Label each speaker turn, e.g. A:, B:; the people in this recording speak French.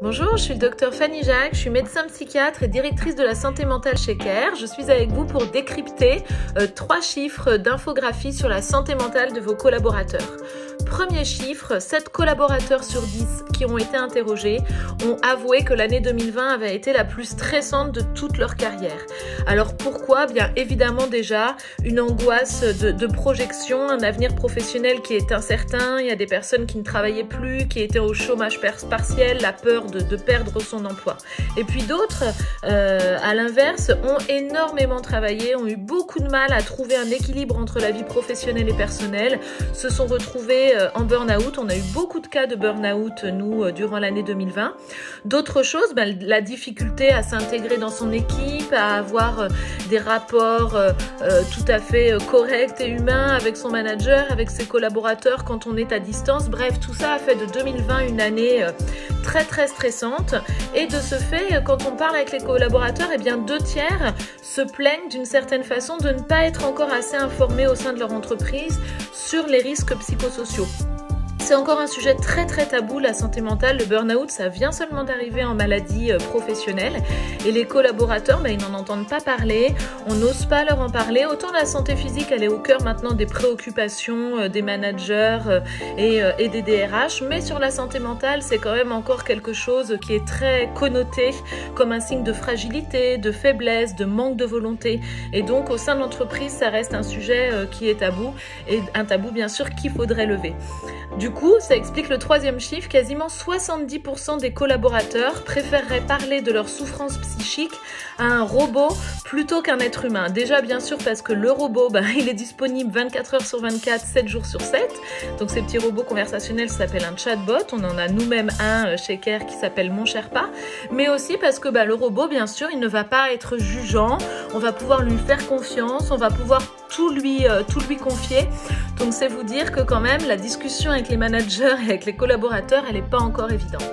A: Bonjour, je suis le docteur Fanny Jacques, je suis médecin psychiatre et directrice de la santé mentale chez Care. Je suis avec vous pour décrypter 3 chiffres d'infographie sur la santé mentale de vos collaborateurs. Premier chiffre, 7 collaborateurs sur 10 qui ont été interrogés ont avoué que l'année 2020 avait été la plus stressante de toute leur carrière. Alors pourquoi ? Bien évidemment déjà une angoisse de projection, un avenir professionnel qui est incertain, il y a des personnes qui ne travaillaient plus, qui étaient au chômage partiel, la peur de perdre son emploi. Et puis d'autres, à l'inverse, ont énormément travaillé, ont eu beaucoup de mal à trouver un équilibre entre la vie professionnelle et personnelle, se sont retrouvés en burn-out. On a eu beaucoup de cas de burn-out, nous, durant l'année 2020. D'autres choses, la difficulté à s'intégrer dans son équipe, à avoir des rapports tout à fait corrects et humains avec son manager, avec ses collaborateurs quand on est à distance. Bref, tout ça a fait de 2020 une année très stressante. Et de ce fait, quand on parle avec les collaborateurs, eh bien 2/3 se plaignent d'une certaine façon de ne pas être encore assez informés au sein de leur entreprise sur les risques psychosociaux. C'est encore un sujet très tabou, la santé mentale. Le burn-out, ça vient seulement d'arriver en maladie professionnelle. Et les collaborateurs, ils n'en entendent pas parler. On n'ose pas leur en parler. Autant la santé physique, elle est au cœur maintenant des préoccupations des managers et des DRH. Mais sur la santé mentale, c'est quand même encore quelque chose qui est très connoté comme un signe de fragilité, de faiblesse, de manque de volonté. Et donc, au sein de l'entreprise, ça reste un sujet qui est tabou. Et un tabou, bien sûr, qu'il faudrait lever. Du coup, ça explique le 3e chiffre, quasiment 70% des collaborateurs préféreraient parler de leur souffrance psychique à un robot plutôt qu'un être humain. Déjà, bien sûr, parce que le robot, il est disponible 24 heures sur 24, 7 jours sur 7. Donc, ces petits robots conversationnels s'appellent un chatbot. On en a nous-mêmes un chez Care qui s'appelle Mon Sherpa. Mais aussi parce que le robot, bien sûr, il ne va pas être jugeant. On va pouvoir lui faire confiance. On va pouvoir tout lui confier. Donc, c'est vous dire que quand même, la discussion avec les managers et avec les collaborateurs, elle n'est pas encore évidente.